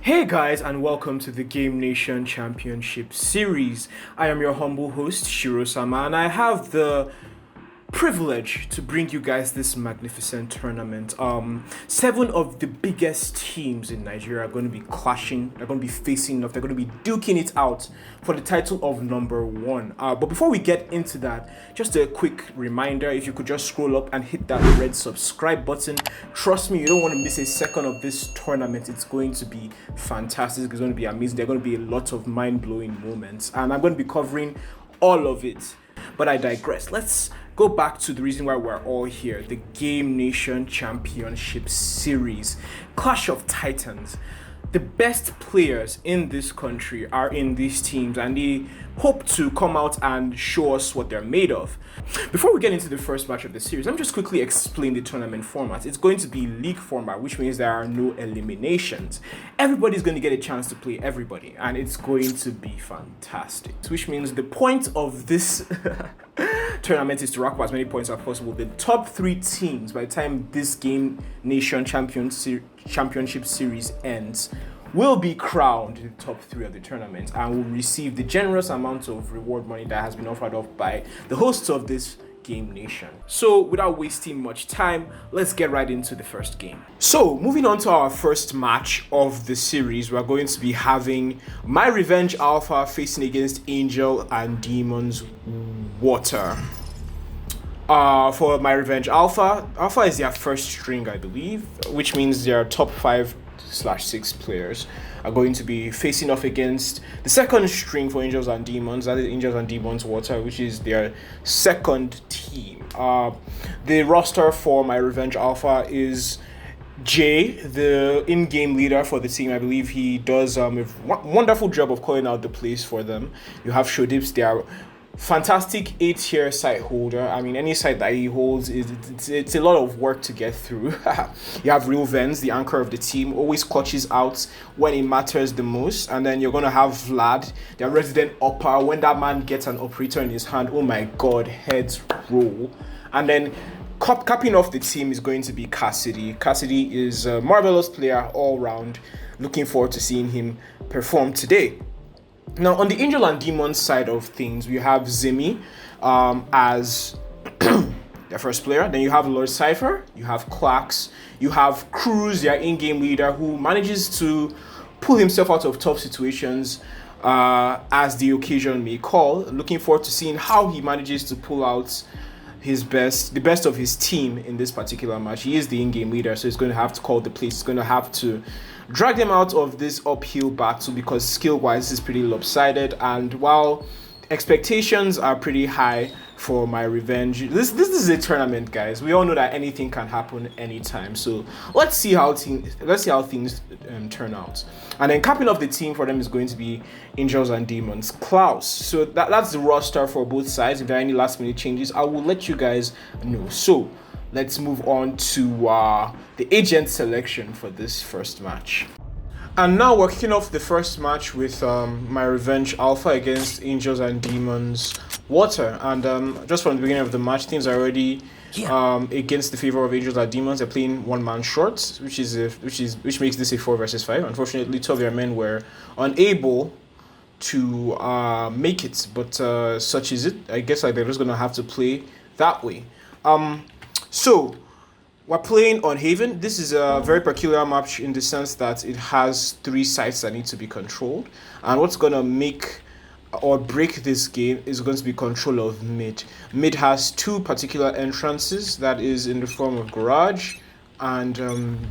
Hey guys, and welcome to the Game Nation Championship Series. I am your humble host, Shiro-sama, and I have the privilege to bring you guys this magnificent tournament. Seven of the biggest teams in Nigeria are going to be clashing. They're going to be facing off. They're going to be duking it out for the title of number one. But before we get into that, just a quick reminder: if you could just scroll up and hit that red subscribe button. Trust me, you don't want to miss a second of this tournament. It's going to be fantastic. It's going to be amazing. There are going to be a lot of mind-blowing moments, and I'm going to be covering all of it. But I digress. Let's go back to the reason why we're all here: the Game Nation Championship Series. Clash of Titans. The best players in this country are in these teams, and they hope to come out and show us what they're made of. Before we get into the first match of the series, let me just quickly explain the tournament format. It's going to be league format, which means there are no eliminations. Everybody's going to get a chance to play everybody, and it's going to be fantastic. Which means the point of this tournament is to rack up as many points as possible. The top three teams, by the time this Game Nation Championship Series ends, will be crowned the top three of the tournament and will receive the generous amount of reward money that has been offered up by the hosts of this Game Nation. So without wasting much time, let's get right into the first game. So moving on to our first match of the series, we're going to be having myRevenge Alpha facing against Angel and Demons Water. For myRevenge Alpha is their first string, I believe, which means their top 5/6 players are going to be facing off against the second string for Angels and Demons, that is Angels and Demons Water, which is their second team. The roster for myRevenge Alpha is Jay, the in-game leader for the team. I believe he does a wonderful job of calling out the plays for them. You have Shodips, they are fantastic 8-tier site holder. I mean, any site that he holds it's a lot of work to get through. You have Real Vens, the anchor of the team, always clutches out when it matters the most. And then you're gonna have Vlad, their resident upper. When that man gets an operator in his hand, oh my god, heads roll. And then capping off the team is going to be Cassidy. Cassidy is a marvelous player all round. Looking forward to seeing him perform today. Now, on the Angel and Demons side of things, we have Zimmy as their first player. Then you have Lord Cypher, you have Clax, you have Cruz, their in-game leader, who manages to pull himself out of tough situations as the occasion may call. Looking forward to seeing how he manages to pull out the best of his team in this particular match. He is the in-game leader, so he's going to have to call the plays. He's going to have to drag them out of this uphill battle because skill-wise is pretty lopsided. And while expectations are pretty high for myRevenge, this is a tournament, guys. We all know that anything can happen anytime. So let's see how things turn out. And then capping off the team for them is going to be Angels and Demons Klaus. So that's the roster for both sides. If there are any last-minute changes, I will let you guys know. So let's move on to the agent selection for this first match. And now we're kicking off the first match with myRevenge Alpha against Angels and Demons Water. And just from the beginning of the match, things are already against the favor of Angels and Demons. They're playing one-man shorts, which makes this a 4 versus 5. Unfortunately, 2 of their men were unable to make it, but such is it. I guess they're just gonna have to play that way. So we're playing on Haven. This is a very peculiar map in the sense that it has 3 sites that need to be controlled. And what's going to make or break this game is going to be control of mid. Mid has 2 particular entrances, that is in the form of Garage and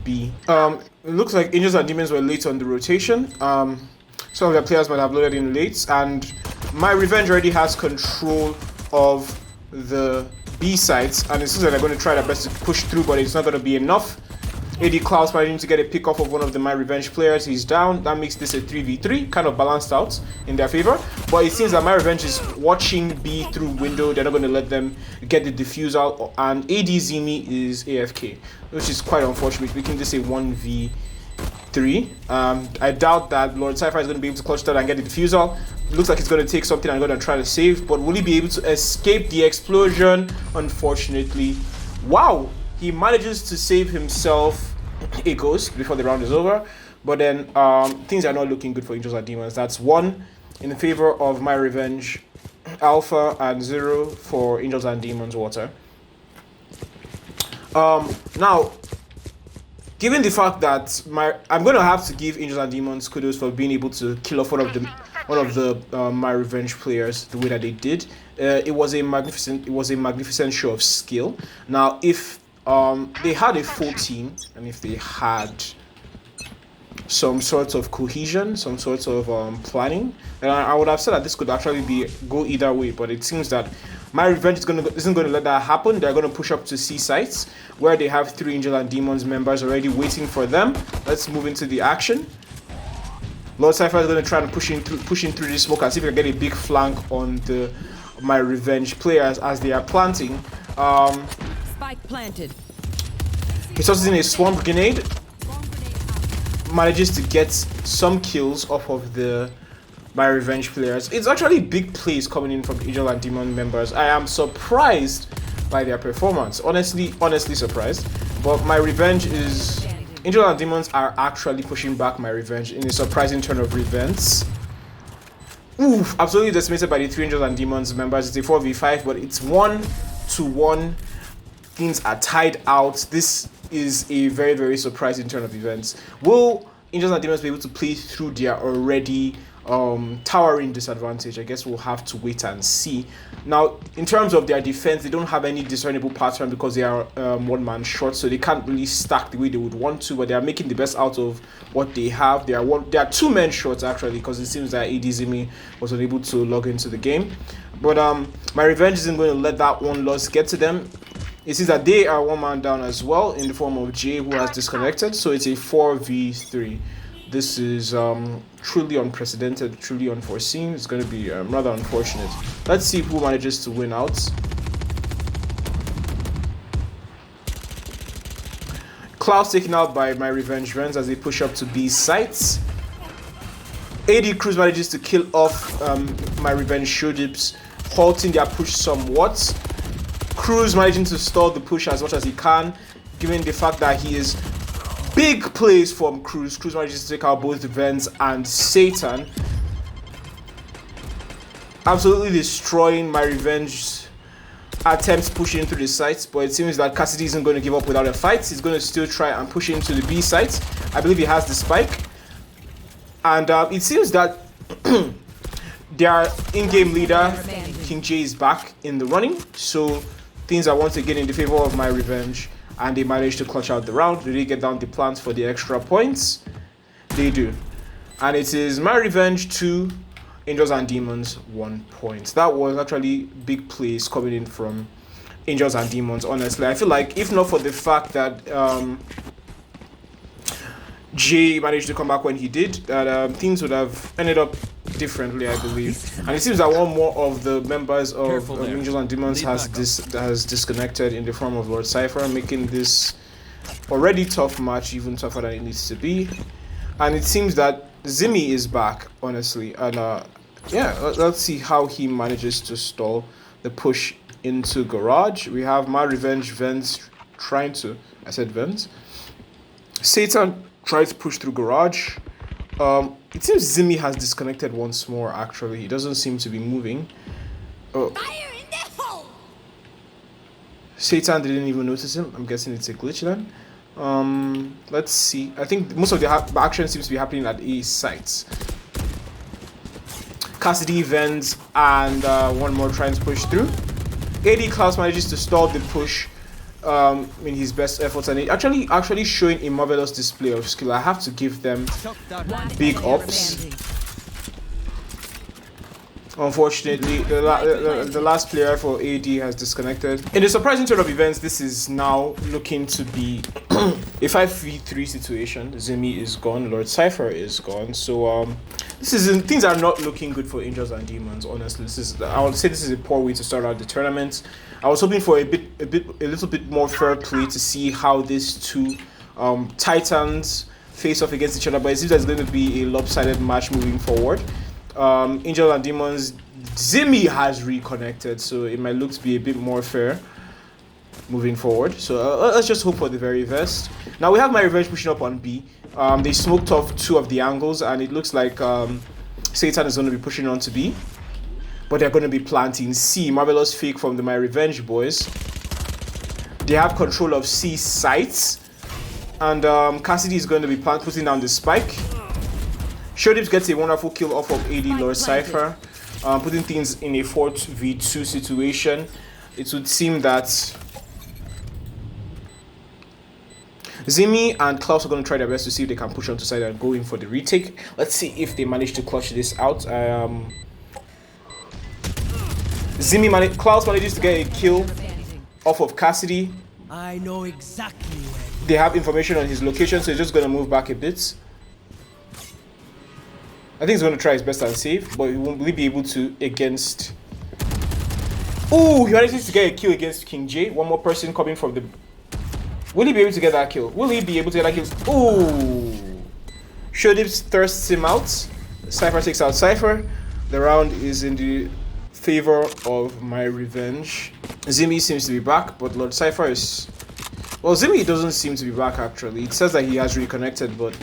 B. It looks like Angels and Demons were late on the rotation. Some of their players might have loaded in late, and myRevenge already has control of the B sides, and it seems like they're going to try their best to push through, but it's not going to be enough. AD Klaus managing to get a pick off of one of the myRevenge players. He's down. That makes this a 3v3, kind of balanced out in their favor. But it seems that myRevenge is watching B through window. They're not going to let them get the diffusal, and AD Zimi is AFK, which is quite unfortunate, making this a 1v3. I doubt that Lord Cypher is going to be able to clutch that and get the diffusal. Looks like he's going to take something and going to try to save, but will he be able to escape the explosion? Unfortunately. Wow, he manages to save himself a ghost before the round is over. But then things are not looking good for Angels and Demons. That's 1 in favor of My Revenge Alpha and 0 for Angels and Demons Water. Now, given the fact that I'm going to have to give Angels and Demons kudos for being able to kill off one of the My Revenge players the way that they did. It was a magnificent show of skill. Now, if they had a full team and if they had some sort of cohesion, some sort of planning, and I would have said that this could actually go either way. But it seems that My Revenge isn't going to let that happen. They're going to push up to C sites where they have 3 Angel and Demons members already waiting for them. Let's move into the action. Lord Cypher is going to try and push in through the smoke and see if we can get a big flank on the My Revenge players as they are planting. Spike planted. He tosses in a swamp grenade. Manages to get some kills off of the My Revenge players. It's actually big plays coming in from Angel and Demon members. I am surprised by their performance. Honestly surprised. But My Revenge is... Angel and Demons are actually pushing back My Revenge in a surprising turn of events. Oof, absolutely decimated by the 3 Angel and Demons members. It's a 4v5, but it's 1-1. Things are tied out. This is a very, very surprising turn of events. Will Angels and Demons be able to play through their already towering disadvantage? I guess we'll have to wait and see. Now, in terms of their defense, they don't have any discernible pattern because they are one-man short, so they can't really stack the way they would want to, but they are making the best out of what they have. They are 2 men short, actually, because it seems that AD Zimi was unable to log into the game. But My Revenge isn't going to let that one loss get to them. It seems that they are 1 man down as well in the form of Jay, who has disconnected, so it's a 4v3. This is truly unprecedented, truly unforeseen. It's going to be rather unfortunate. Let's see who manages to win out. Cloud's taken out by My Revenge Vens as they push up to B sites. AD Cruz manages to kill off My Revenge Shodips, halting their push somewhat. Cruz managing to stall the push as much as he can, given the fact that he is big plays from Cruz. Cruz manages to take out both Vens and Satan, absolutely destroying My Revenge attempts pushing through the sites. But it seems that Cassidy isn't going to give up without a fight. He's going to still try and push into the B site. I believe he has the spike, and it seems that their in-game leader King J is back in the running, so things are once again in the favor of My Revenge, and they managed to clutch out the round. Do they get down the plants for the extra points? They do. And it is My Revenge 2, Angels and Demons 1 point. That was actually big plays coming in from Angels and Demons, honestly. I feel like if not for the fact that Jay managed to come back when he did, that things would have ended up differently, I believe. And it seems that one more of the members of Angels and Demons has disconnected in the form of Lord Cypher, making this already tough match even tougher than it needs to be. And it seems that Zimi is back, honestly. And yeah, let's see how he manages to stall the push into Garage. We have My Revenge Vens trying to... I said Vens. Satan tries to push through Garage. It seems Zimi has disconnected once more, actually. He doesn't seem to be moving. Oh. Fire in the hole! Satan didn't even notice him. I'm guessing it's a glitch then. Let's see. I think most of the action seems to be happening at A sites. Cassidy, Vens, and one more trying to push through. AD Klaus manages to stall the push in his best efforts, and it actually showing a marvelous display of skill. I have to give them big ups. Unfortunately, the last player for AD has disconnected. In the surprising turn of events, this is now looking to be a 5v3 situation. Zimi is gone, Lord Cypher is gone, so things are not looking good for Angels and Demons. Honestly, I would say this is a poor way to start out the tournament. I was hoping for a little bit more fair play to see how these two titans face off against each other, but it seems there's going to be a lopsided match moving forward. Angel and Demons, Zimi has reconnected, so it might look to be a bit more fair moving forward. So let's just hope for the very best. Now we have My Revenge pushing up on B. They smoked off 2 of the angles, and it looks like Satan is going to be pushing on to B. But they're going to be planting C. Marvelous fake from the My Revenge boys. They have control of C sites. And Cassidy is going to be putting down the spike. Shodips gets a wonderful kill off of AD Lord Cypher. Putting things in a 4v2 situation. It would seem that Zimmy and Klaus are going to try their best to see if they can push onto side and go in for the retake. Let's see if they manage to clutch this out. Klaus manages to get a kill off of Cassidy. I know exactly where. They have information on his location, so he's just going to move back a bit. I think he's going to try his best and save, but he won't be able to against... Ooh, he manages to get a kill against King J. One more person coming from the... Will he be able to get that kill? Will he be able to get that kill? Ooh! Shodips thirsts him out. Cypher takes out Cypher. The round is in the favor of My Revenge. Zimmy seems to be back, but Lord Cypher is... Well, Zimmy doesn't seem to be back, actually. It says that he has reconnected, but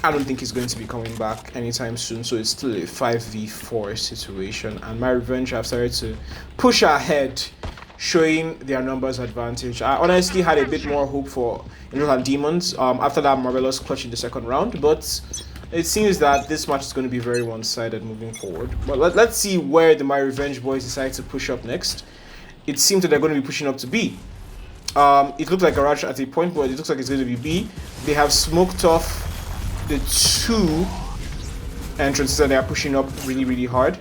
I don't think he's going to be coming back anytime soon, so it's still a 5v4 situation. And My Revenge have started to push ahead, showing their numbers advantage. I honestly had a bit more hope for Angels and Demons after that marvelous clutch in the second round, but it seems that this match is going to be very one-sided moving forward. But let's see where the My Revenge boys decide to push up next. It seems that they're going to be pushing up to B. It looks like Garage at a point, but it looks like it's going to be B. They have smoked off the 2 entrances and they are pushing up really, really hard.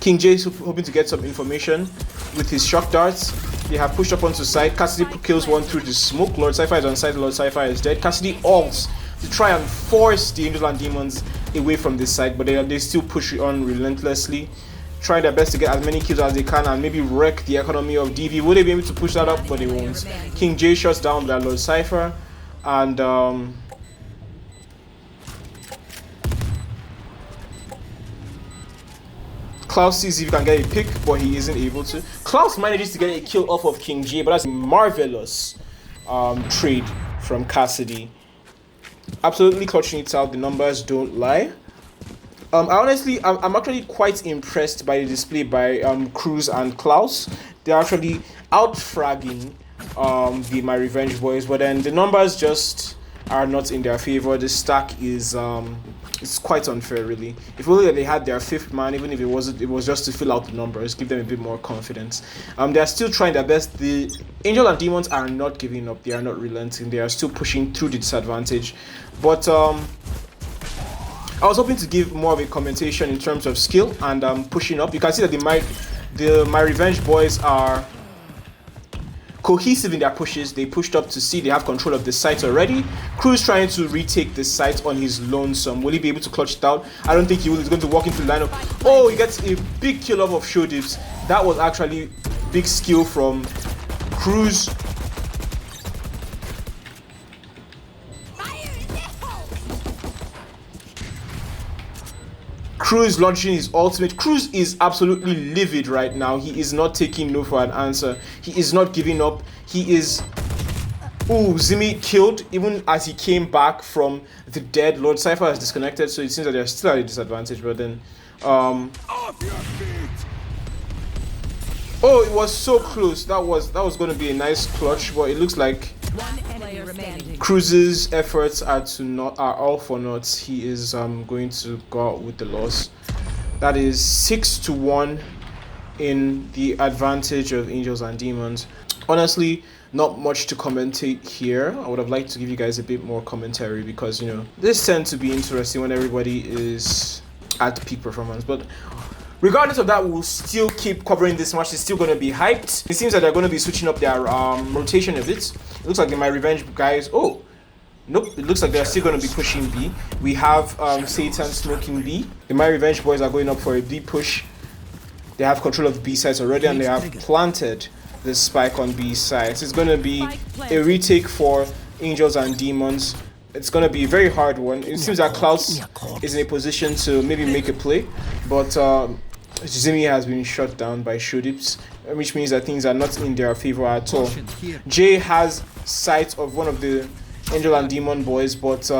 King J is hoping to get some information with his shock darts. They have pushed up onto side. Cassidy kills one through the smoke. Lord Cypher is on side. Lord Cypher is dead. Cassidy ults to try and force the Angels and Demons away from this side, but they still push it on relentlessly, trying their best to get as many kills as they can and maybe wreck the economy of DV. Will they be able to push that up? But they won't. King J shuts down that Lord Cypher, and Klaus sees if he can get a pick, but he isn't able to. Klaus manages to get a kill off of King J, but that's a marvelous trade from Cassidy. Absolutely clutching it out. The numbers don't lie. I'm actually quite impressed by the display by Cruz and Klaus. They're actually out-fragging the My Revenge boys, but then the numbers just are not in their favor. The stack is it's quite unfair, really. If only they had their 5th man, even if it was just to fill out the numbers, give them a bit more confidence. They are still trying their best. The Angel and Demons are not giving up. They are not relenting. They are still pushing through the disadvantage. But I was hoping to give more of a commentation in terms of skill and pushing up. You can see that the My Revenge boys are cohesive in their pushes. They pushed up to C. They have control of the site already. Cruz trying to retake the site on his lonesome. Will he be able to clutch it out? I don't think he will. He's going to walk into the lineup. Oh, he gets a big kill off of Shodips. That was actually big skill from Cruz. Cruz launching his ultimate. Cruz is absolutely livid right now. He is not taking no for an answer. He is not giving up. He is... Ooh, Zimmy killed even as he came back from the dead. Lord Cypher has disconnected, so it seems that they're still at a disadvantage, but then... Oh, it was so close. That was going to be a nice clutch, but it looks like Cruz's efforts are all for naught. He is going to go out with the loss. That is 6-1 in the advantage of Angels and Demons. Honestly, not much to commentate here. I would have liked to give you guys a bit more commentary because, you know, this tends to be interesting when everybody is at peak performance. But regardless of that, we'll still keep covering this match. It's still going to be hyped. It seems that they're going to be switching up their rotation a bit. It looks like the My Revenge guys... Oh, nope. It looks like they're still going to be pushing B. We have Satan smoking B. The My Revenge boys are going up for a B push. They have control of the B sides already, and they have planted the spike on B sides. It's going to be a retake for Angels and Demons. It's going to be a very hard one. It seems that Klaus is in a position to maybe make a play, but Zimmy has been shut down by Shodips, which means that things are not in their favor at all. Jay has sight of one of the Angel and Demon boys, but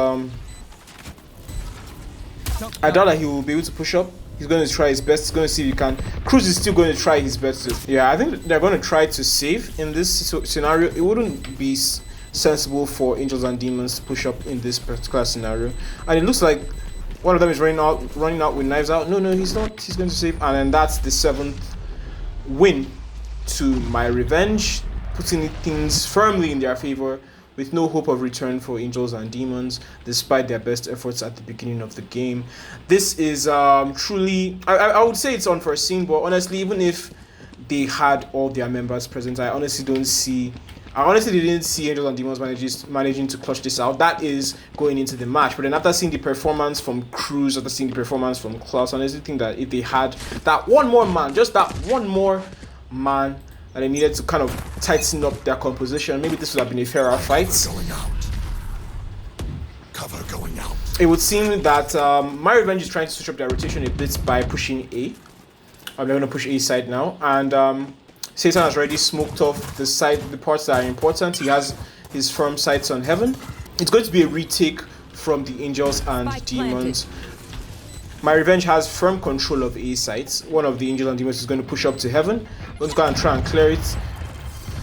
I doubt that he will be able to push up. He's going to try his best. He's going to see if he can. Cruz is still going to try his best. Yeah, I think they're going to try to save in this scenario. It wouldn't be sensible for Angels and Demons to push up in this particular scenario. And it looks like one of them is running out with knives out. No, he's not. He's going to save. And then that's the 7th win to myRevenge, putting things firmly in their favor, with no hope of return for Angels and Demons, despite their best efforts at the beginning of the game. This is truly, I would say it's unforeseen, but honestly, even if they had all their members present, I honestly didn't see Angels and Demons managing to clutch this out. That is going into the match. But then after seeing the performance from Cruz, after seeing the performance from Klaus, I honestly think that if they had that one more man, just that one more man, and they needed to kind of tighten up their composition, maybe this would have been a fairer fight. Cover going out. It would seem that myRevenge is trying to switch up their rotation a bit by pushing A. They're going to push A side now, and Satan has already smoked off the parts that are important. He has his firm sights on Heaven. It's going to be a retake from the Angels and Demons. myRevenge has firm control of A sites. One of the Angels and Demons is going to push up to Heaven. Let's go and try and clear it.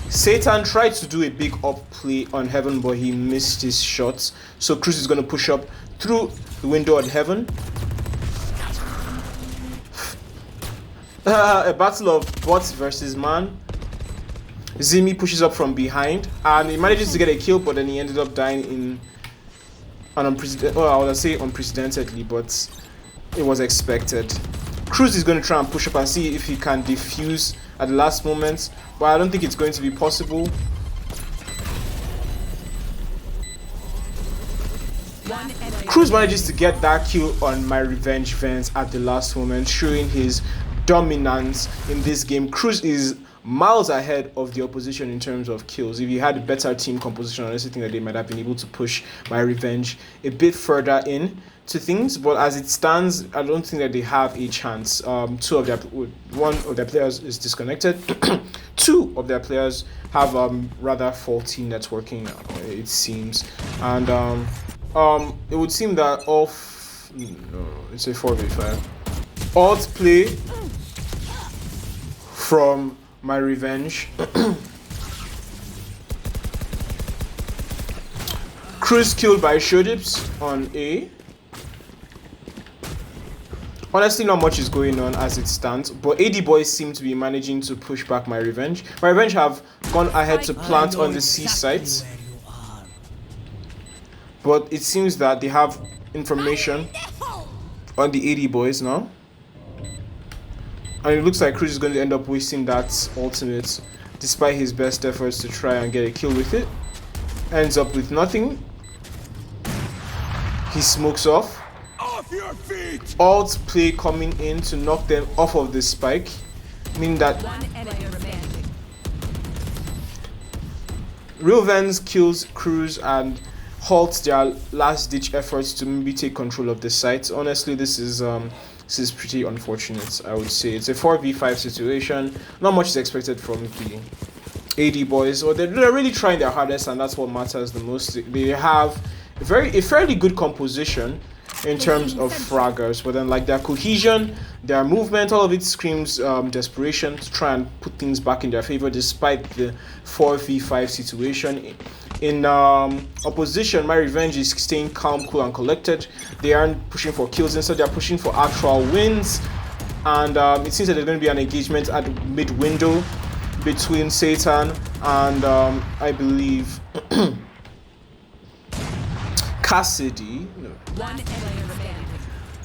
Satan tried to do a big up play on Heaven, but he missed his shots. So Cruz is going to push up through the window on Heaven. A battle of bots versus man. Zimi pushes up from behind, and he manages to get a kill, but then he ended up dying in an unprecedentedly, but it was expected. Cruz is going to try and push up and see if he can defuse at the last moment, but I don't think it's going to be possible. Cruz manages to get that kill on myRevenge Vance at the last moment, showing his dominance in this game. Cruz is miles ahead of the opposition in terms of kills. If you had a better team composition, I honestly think that they might have been able to push myRevenge a bit further in to things, but as it stands, I don't think that they have a chance. One of their players is disconnected. Two of their players have rather faulty networking, it seems, and it would seem that it's a 4v5 alt play from myRevenge. Cruz killed by Shodips on A. Honestly, not much is going on as it stands, but AD boys seem to be managing to push back myRevenge. myRevenge have gone ahead to plant on the C site, but it seems that they have information on the AD boys now. And it looks like Cruz is going to end up wasting that ultimate, despite his best efforts to try and get a kill with it. Ends up with nothing. He smokes off. Off your feet! Alt play coming in to knock them off of the spike, meaning that Real Vens kills Cruz and halts their last-ditch efforts to maybe take control of the site. Honestly, this is pretty unfortunate, I would say. It's a 4v5 situation. Not much is expected from the AD boys, or they're really trying their hardest, and that's what matters the most. They have a fairly good composition in terms of fraggers, but then like their cohesion, their movement, all of it screams desperation to try and put things back in their favor despite the 4v5 situation. In opposition, myRevenge is staying calm, cool, and collected. They aren't pushing for kills, instead they're pushing for actual wins. And it seems that there's going to be an engagement at mid-window between Satan and I believe Cassidy. No.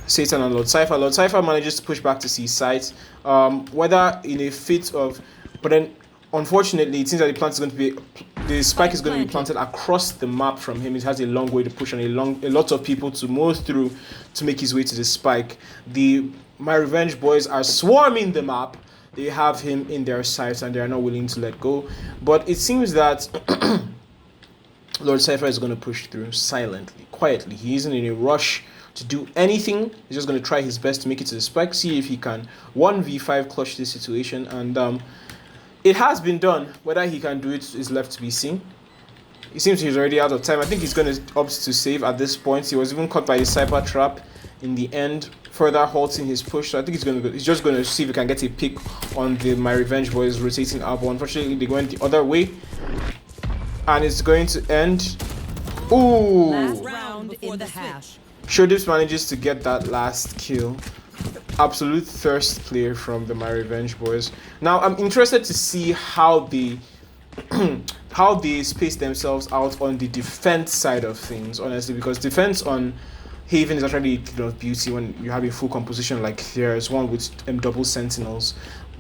Satan and Lord Cypher. Lord Cypher manages to push back to C site, whether in a fit of, but then unfortunately it seems that the spike is going to be planted across the map from him. It has a long way to push and a lot of people to move through to make his way to the spike. The myRevenge boys are swarming the map. They have him in their sights and they are not willing to let go. But it seems that Lord Cypher is going to push through silently, quietly. He isn't in a rush to do anything. He's just going to try his best to make it to the spike, see if he can 1v5 clutch this situation, and it has been done. Whether he can do it is left to be seen. It seems he's already out of time. I think he's going to opt to save at this point. He was even caught by the cyber trap in the end, further halting his push. So I think he's just going to see if he can get a pick on the My Revenge Boys rotating up. Unfortunately, they went the other way, and it's going to end. Ooh! Last round in the hash. Shodips manages to get that last kill. Absolute thirst player from the My Revenge Boys. Now I'm interested to see how they how they space themselves out on the defense side of things, honestly, because defense on Haven is actually a killer of beauty when you have a full composition like there's one with double sentinels.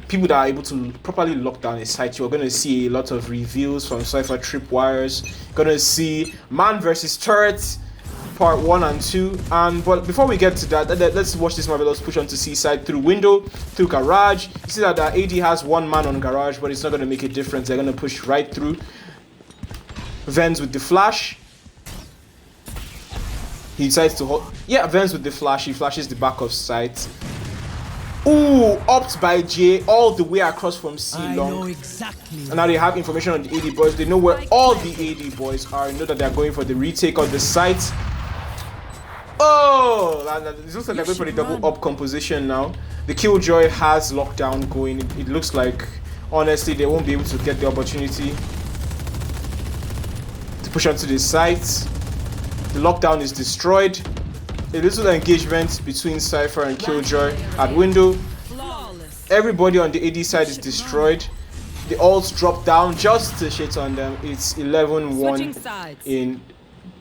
People that are able to properly lock down a site, you're going to see a lot of reveals from Cypher Tripwires. Going to see man versus turret part 1 and 2. But before we get to that, let's watch this marvelous push onto Seaside through window, through garage. You see that AD has one man on garage, but it's not going to make a difference. They're going to push right through. Vens with the flash. He decides to hold. Yeah, Vens with the flash. He flashes the back of sight. Ooh, opt by J all the way across from C I long. know exactly. And now they have information on the AD boys. They know where all the AD boys are. They know that they're going for the retake of the site. Oh, it looks like they're going for the double up composition now. The Killjoy has lockdown going. It looks like, honestly, they won't be able to get the opportunity to push onto the site. The lockdown is destroyed. A little engagement between Cypher and Killjoy at window. Everybody on the AD side is destroyed. The ults drop down just to shit on them. It's 11-1 in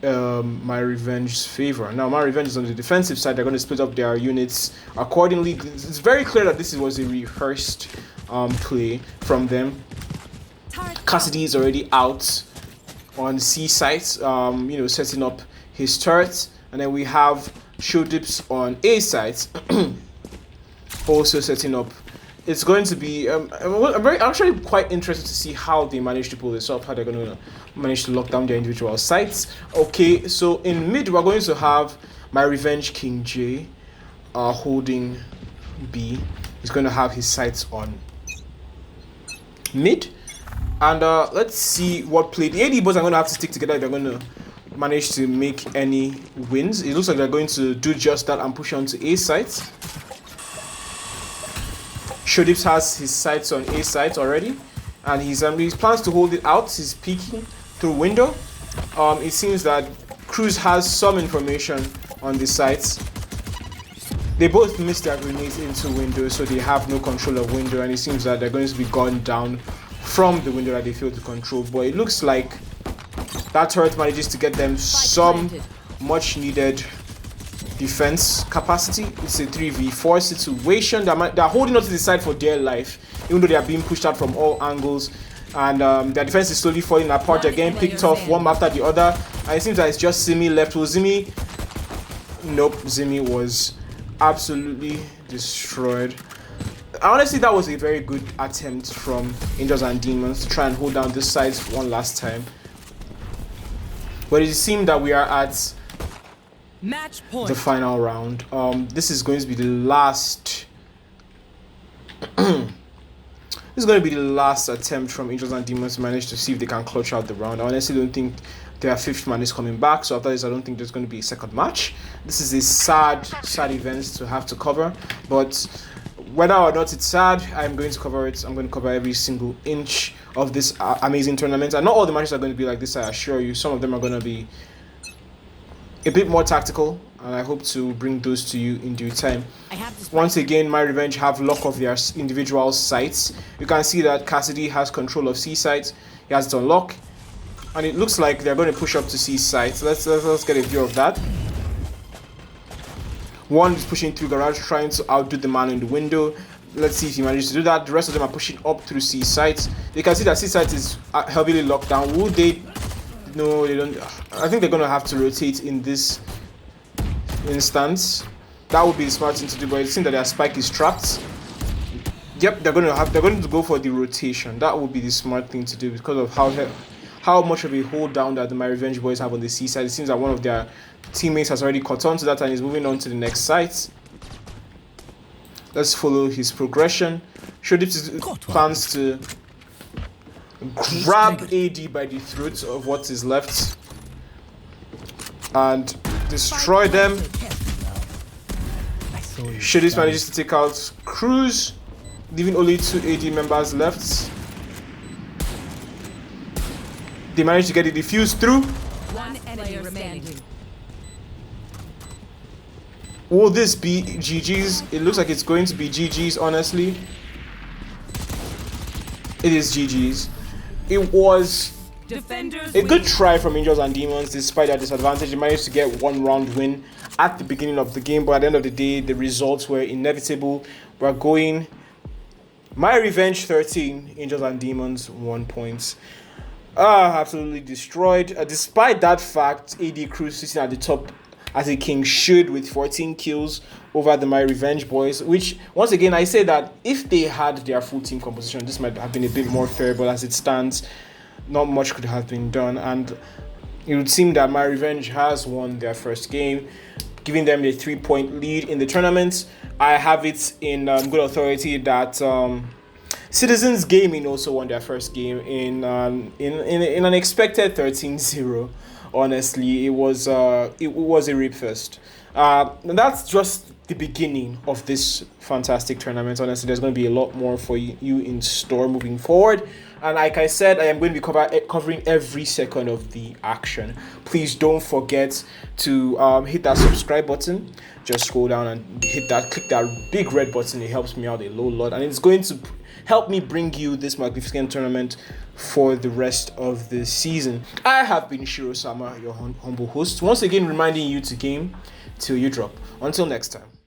My Revenge's favor. Now My Revenge is on the defensive side. They're going to split up their units accordingly. It's very clear that this was a rehearsed play from them. Cassidy is already out on C site, you know, setting up his turret. And then we have Showdips on A site, also setting up. It's going to be. I'm actually quite interested to see how they manage to pull this off. How they're going to manage to lock down their individual sites. Okay, so in mid we're going to have My Revenge King J, holding B. He's going to have his sights on mid, and let's see what play. The AD boys are going to have to stick together if they're going to manage to make any wins. It looks like they're going to do just that and push on to A sites. Shodips has his sights on A site already, and he plans to hold it out. He's peeking through window. It seems that Cruz has some information on the sites. They both missed their grenades into window, so they have no control of window, and it seems that they're going to be gunned down from the window that they failed to control. But it looks like that turret manages to get them some much needed defense capacity. It's a 3v4 situation. They're holding on to the side for dear life, even though they are being pushed out from all angles. And their defense is slowly falling apart. They're getting picked off one after the other. And it seems that it's just Zimi left. Will Zimi? Nope, Zimi was absolutely destroyed. Honestly, that was a very good attempt from Angels and Demons to try and hold down this side one last time. But it seemed that we are at Match point. the final round. This is going to be the last. This is going to be the last attempt from Angels and Demons to manage to see if they can clutch out the round. I honestly don't think their fifth man is coming back. So after this, I don't think there's going to be a second match. This is a sad event to have to cover. But whether or not it's sad, I'm going to cover it. I'm going to cover every single inch of this amazing tournament. And not all the matches are going to be like this, I assure you. Some of them are going to be a bit more tactical, and I hope to bring those to you in due time. Once again, My Revenge have lock of their individual sites. You can see that Cassidy has control of C sites. He has it on lock, and it looks like they're going to push up to C sites. Let's get a view of that. One is pushing through garage, trying to outdo the man in the window. Let's see if he manages to do that. The rest of them are pushing up through C sites. You can see that C site is heavily locked down. Will they? No, they don't. I think they're going to have to rotate in this instance. That would be the smart thing to do, but it seems that their spike is trapped. Yep, they're going to go for the rotation. That would be the smart thing to do because of how much of a hold down that the My Revenge boys have on the C side. It seems that one of their teammates has already caught on to that and is moving on to the next site. Let's follow his progression. Shodips plans to grab AD by the throat of what is left and destroy them. Shadis manages to take out Cruz, leaving only 2 AD members left. They managed to get the defuse through. One enemy remaining. Will this be GG's? It looks like it's going to be GG's, honestly. It is GG's. It was a good try from Angels and Demons despite their disadvantage. They managed to get 1 round win at the beginning of the game, but at the end of the day, the results were inevitable. We're going myR 13, Angels and Demons 1 point. Absolutely destroyed. Despite that fact, AD Cruz sitting at the top as a king should with 14 kills over the myR boys, which once again I say that if they had their full team composition, this might have been a bit more fair, but as it stands, not much could have been done, and it would seem that myR has won their first game, giving them a 3-point lead in the tournament. I have it in good authority that Citizens Gaming also won their first game in an expected 13-0. Honestly, it was a rip fest. And that's just the beginning of this fantastic tournament. Honestly, there's going to be a lot more for you in store moving forward. And like I said, I am going to be covering every second of the action. Please don't forget to hit that subscribe button. Just scroll down and click that big red button. It helps me out a lot, and it's going to help me bring you this magnificent tournament for the rest of the season. I have been Shiro Sama, your humble host, once again reminding you to game till you drop. Until next time.